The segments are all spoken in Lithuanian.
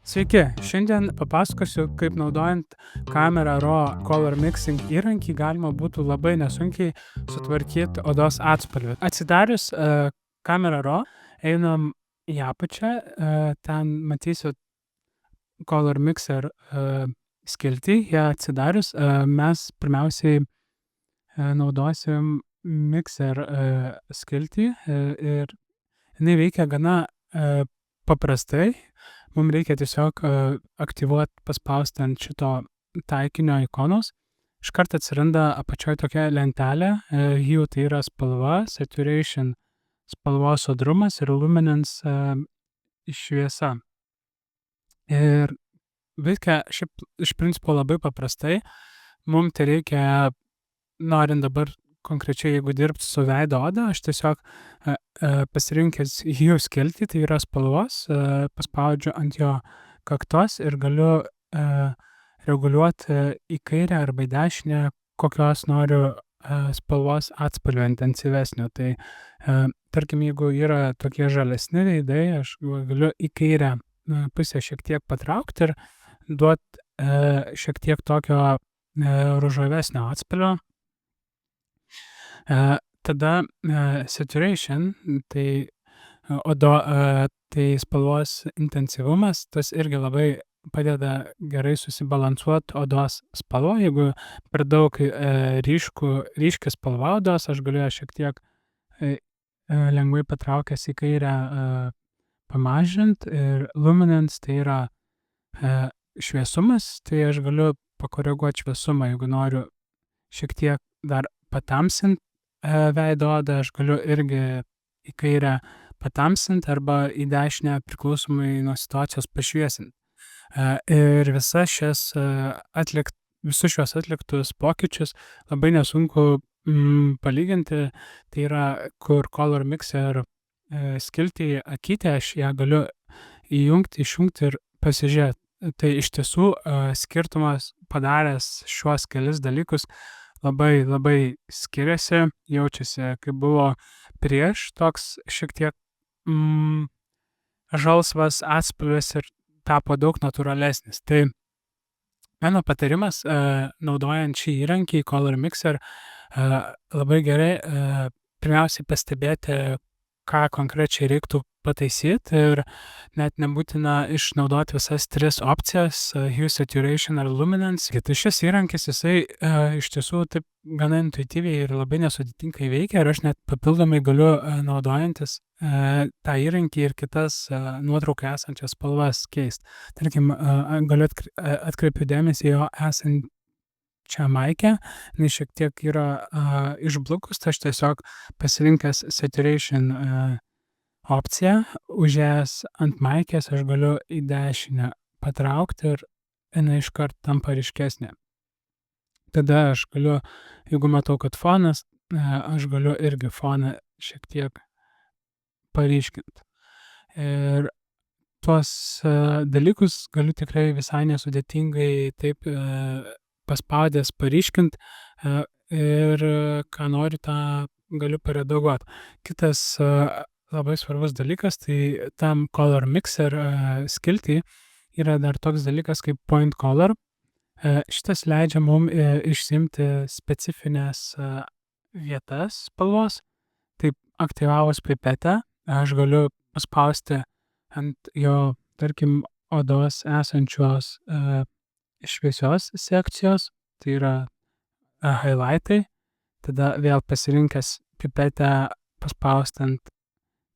Sveiki, šiandien papasakosiu, kaip naudojant Camera Raw Color Mixing įrankį galima būtų labai nesunkiai sutvarkyti odos atspalvį. Atsidarius Camera Raw, einam į apačią, ten matysit Color Mixer skiltį, ją atsidarius mes pirmiausiai naudosim Mixer skiltį ir jinai veikia gana paprastai. Mums reikia tiesiog aktyvuoti, paspausti ant šito taikinio ikonos. Iškart atsiranda apačioj tokia lentelė. Hue tai yra spalva, saturation spalvos sodrumas ir luminance šviesa. Ir veikia šiaip iš principo labai paprastai. Mums tai reikia, norint dabar konkrečiai, jeigu dirbti su veido oda, aš tiesiog pasirinkęs Hue skiltį, tai yra spalvos, paspaudžiu ant jo kaktos ir galiu reguliuoti į kairę arba į dešinę, kokios noriu spalvos atspalvio intensyvesnio. Tai tarkim, jeigu yra tokie žalesni veidai, aš galiu į kairę pusę šiek tiek patraukti ir duoti šiek tiek tokio ružavesnio atspalvio. Tada saturation, tai tai spalvos intensyvumas, tas irgi labai padeda gerai susibalansuoti odos spalvą. Jeigu per daug ryški spalva odos, aš galiu šiek tiek lengvai patraukęs į kairę pamažinti. Ir luminance tai yra šviesumas, tai aš galiu pakoreguoti šviesumą. Jeigu noriu šiek tiek dar patamsinti veido odą, aš galiu irgi į kairę patamsinti arba į dešinę priklausomai nuo situacijos pašviesinti. Ir visus šios atliktus pokyčius labai nesunku palyginti. Tai yra, kur Color Mixer skiltį akytė, aš ją galiu įjungti, išjungti ir pasižiūrėti. Tai iš tiesų skirtumas padaręs šiuos kelis dalykus labai, labai skiriasi, jaučiasi, kaip buvo prieš, toks šiek tiek žalsvas atspalvis ir tapo daug natūralesnis. Tai mano patarimas, naudojant šį įrankį Color Mixer, labai gerai pirmiausiai pastebėti, ką konkrečiai reiktų pataisyti ir net nebūtina išnaudoti visas tris opcijas – Hue, Saturation ar Luminance. Tai šis įrankis, jisai iš tiesų taip gana intuityviai ir labai nesudėtingai veikia ir aš net papildomai galiu naudojantis tą įrankį ir kitas nuotraukai esančias spalvas keisti. Tarkim, galiu atkreipiu dėmesį jo esančią maikę, jinai šiek tiek yra išblukus, tai aš tiesiog pasirinkęs Saturation opciją, užėjęs ant maikės aš galiu į dešinę patraukti ir jinai iškart tampa ryškesnė. Tada aš galiu, jeigu matau, kad fonas, aš galiu irgi foną šiek tiek paryškinti. Ir tuos dalykus galiu tikrai visai nesudėtingai taip paspaudęs paryškinti ir ką noriu, tą galiu paredaguoti. Kitas labai svarbus dalykas, tai tam Color Mixer skiltį yra dar toks dalykas kaip Point Color. Šitas leidžia mums išsiimti specifines vietas spalvos. Taip, aktyvavus pipetę, aš galiu paspausti ant jo, tarkim, odos esančios šviesios sekcijos, tai yra highlightai. Tada vėl pasirinkęs pipetę paspausti ant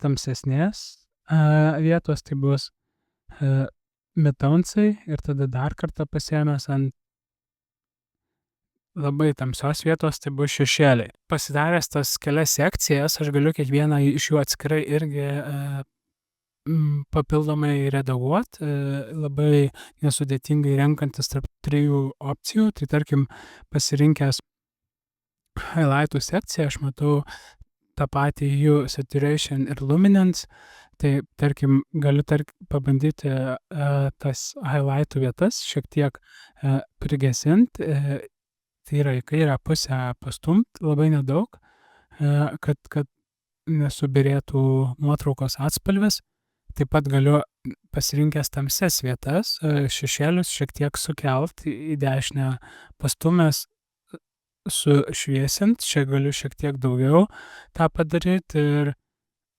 tamsesnės vietos, tai bus midtonesai ir tada dar kartą pasiėmęs ant labai tamsios vietos, tai bus šešėliai. Pasidaręs tas kelias sekcijas, aš galiu kiekvieną iš jų atskirai irgi papildomai redaguoti, labai nesudėtingai renkantis tarp trijų opcijų. Tai tarkim, pasirinkęs highlightų sekciją, aš matau tą patį Hue, Saturation ir Luminance, tai tarkim galiu pabandyti tas highlightų vietas šiek tiek prigesinti, tai yra į kairę pusę pastumti labai nedaug, kad nesubirėtų nuotraukos atspalvis. Taip pat galiu pasirinkęs tamsias vietas, šešėlius šiek tiek sukelt į dešinę pastumęs sušviesint, čia galiu šiek tiek daugiau tą padaryt ir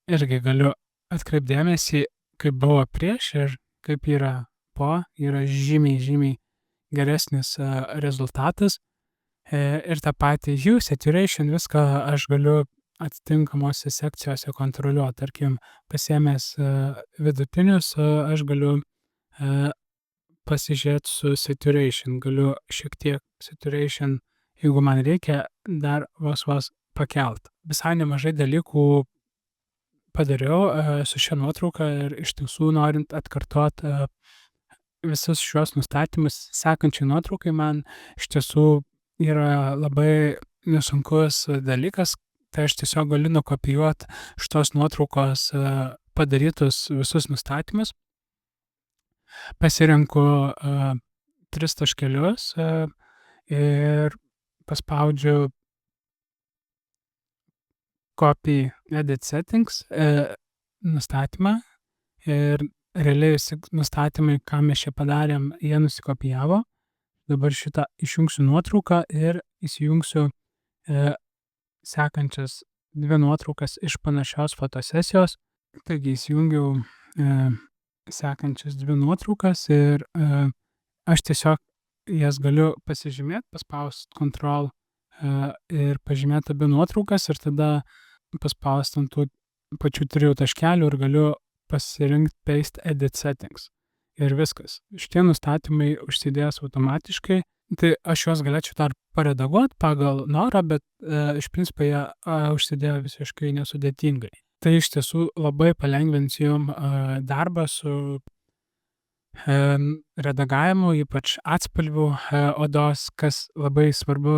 irgi galiu atkreipt dėmesį, kaip buvo prieš ir kaip yra po, yra žymiai geresnis rezultatas. Ir tą patį hue, saturation, viską aš galiu atitinkamose sekcijose kontroliuot. Tarkim, pasiėmęs vidutinius, aš galiu pasižiūrėt su saturation, galiu šiek tiek saturation, jeigu man reikia, dar vos pakelt. Visai nemažai dalykų padariau su šia nuotrauka ir iš tiesų norint atkartot visus šiuos nustatymus sekančiai nuotraukai, man iš tiesų yra labai nesunkus dalykas, tai aš tiesiog galiu nukopijuot šitos nuotraukos padarytus visus nustatymus. Pasirenku 3 taškelius ir paspaudžiu copy edit settings nustatymą ir realiai visi nustatymai, ką mes čia padarėm, jie nusikopijavo. Dabar šitą išjungsiu nuotrauką ir įsijungsiu sekančias 2 nuotraukas iš panašios fotosesijos. Taigi įsijungiau sekančias 2 nuotraukas ir aš tiesiog jas galiu pasižymėt, paspaust Ctrl ir pažymėt abi nuotraukas ir tada paspaust ant tų pačių 3 taškelių ir galiu pasirinkt paste edit settings. Ir viskas. Šitie nustatymai užsidės automatiškai. Tai aš juos galėčiau dar paredaguot pagal norą, bet iš principo jie užsidėjo visiškai nesudėtingai. Tai iš tiesų labai palengvins jum darbą su redagavimu, ypač atspalvių odos, kas labai svarbu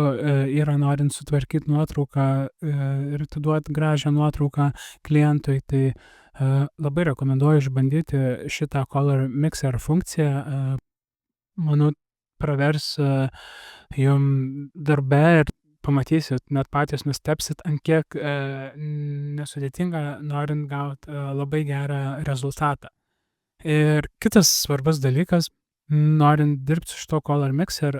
yra norint sutvarkyt nuotrauką ir atiduot gražią nuotrauką klientui. Tai labai rekomenduoju išbandyti šitą Color Mixer funkciją. Manau, pravers jum darbe ir pamatysit, net patys nustebsit, ant kiek nesudėtinga norint gaut labai gerą rezultatą. Ir kitas svarbus dalykas, norint dirbti su šito Color Mixer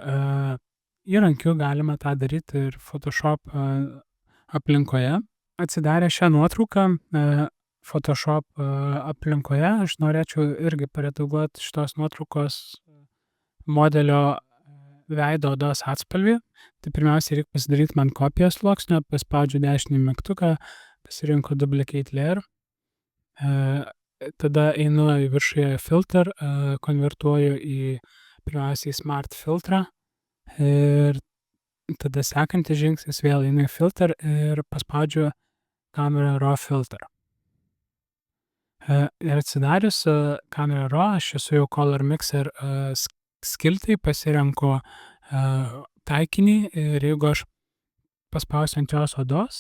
įrankiu, galima tą daryti ir Photoshop aplinkoje. Atsidarę šią nuotrauką Photoshop aplinkoje, aš norėčiau irgi paredaguot šitos nuotraukos modelio veido odos atspalvį. Tai pirmiausia, reikia pasidaryti man kopiją sluoksnio, paspaudžiu dešinį mygtuką, pasirinku Duplicate Layer, tada einu į viršuje filter, konvertuoju į pirmiausiai Smart filtrą ir tada sekantis žingsnis vėl einu į filter ir paspaudžiu Camera Raw filter. Ir atsidarius Camera Raw, aš esu jau Color Mixer skiltai, pasirenku taikinį ir jeigu aš paspausiu ant jos odos,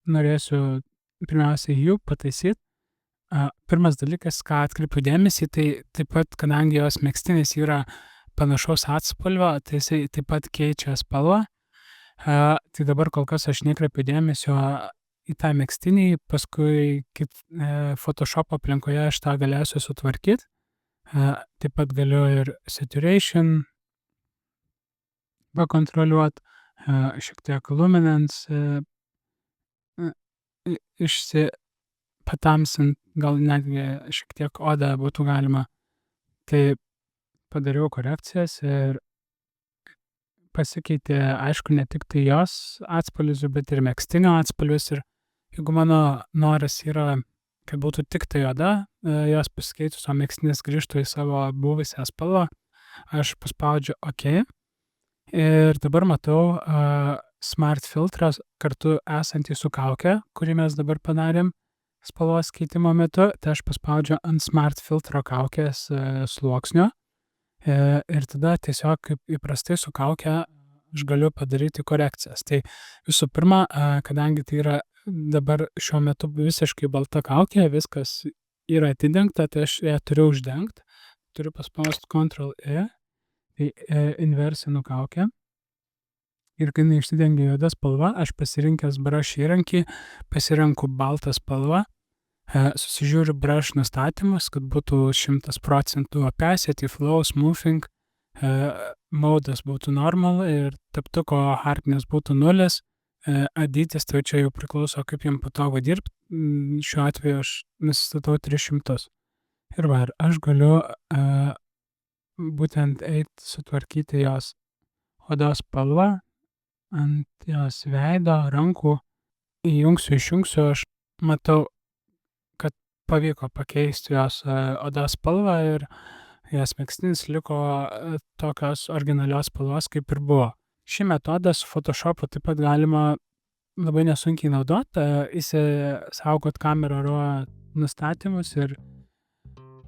norėsiu pirmiausiai jų pataisyt. Pirmas dalykas, ką atkreipiu dėmesį, tai taip pat, kadangi jos megztinis yra panašaus atspalvio, tai jisai taip pat keičia spalvą. Tai dabar kol kas aš nekreipiu dėmesio į tą megztinį, paskui Photoshop aplinkoje aš tą galėsiu sutvarkyt. Taip pat galiu ir saturation pakontroliuot, šiek tiek luminance patamsint, gal netgi šiek tiek odą būtų galima. Tai padariau korekcijas ir pasikeitė, aišku, ne tik tai jos atspalvis, bet ir megztinio atspalvis. Ir jeigu mano noras yra, kad būtų tik tai oda, jos pasikeitus, o megztinis grįžtų į savo buvusią spalvą, aš paspaudžiu OK. Ir dabar matau Smart filtras kartu esantį su kauke, kurį mes dabar padarėm spalvos keitimo metu, tai aš paspaudžiu ant Smart filtro kaukės sluoksnio ir tada tiesiog kaip įprastai su kauke aš galiu padaryti korekcijas. Tai visų pirma, kadangi tai yra dabar šiuo metu visiškai balta kaukė, viskas yra atidengta, tai aš ją turiu uždengt, turiu paspausti Ctrl-E, tai inversinu kaukę. Ir kai jinai išsidengia juoda spalva, aš pasirinkęs brush įrankį, pasirenku baltą spalvą, Susižiūriu brush nustatymus, kad būtų 100% opacity, flow, smoothing, modas būtų normal ir teptuko hardness būtų 0, dydis, tai čia jau priklauso, kaip jiem patogu dirbt. Šiuo atveju aš nusistatau 300. Ir va, aš galiu būtent sutvarkyti jos odos spalvą ant jos veido, rankų. Įjungsiu, išjungsiu, aš matau, kad pavyko pakeisti jos odos spalvą ir jos megztinis liko tokios originalios spalvos, kaip ir buvo. Šį metodą su Photoshopu taip pat galima labai nesunkiai naudot, įsisaugot kamera raw nustatymus ir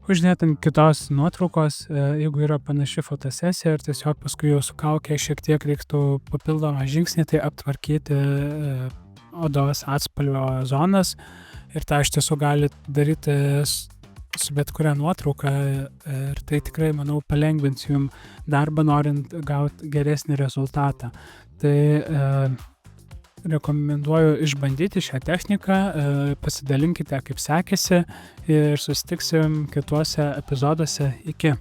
uždėt ant kitos nuotraukos, jeigu yra panaši fotosesija ir tiesiog paskui jau su kauke šiek tiek reiktų papildomą žingsnį, tai aptvarkyti odos atspalvio zonas ir tą iš tiesų gali daryti su bet kuria nuotrauka ir tai tikrai, manau, palengvins jum darbą, norint gauti geresnį rezultatą. Tai rekomenduoju išbandyti šią techniką, pasidalinkite, kaip sekėsi ir susitiksim kituose epizoduose. Iki.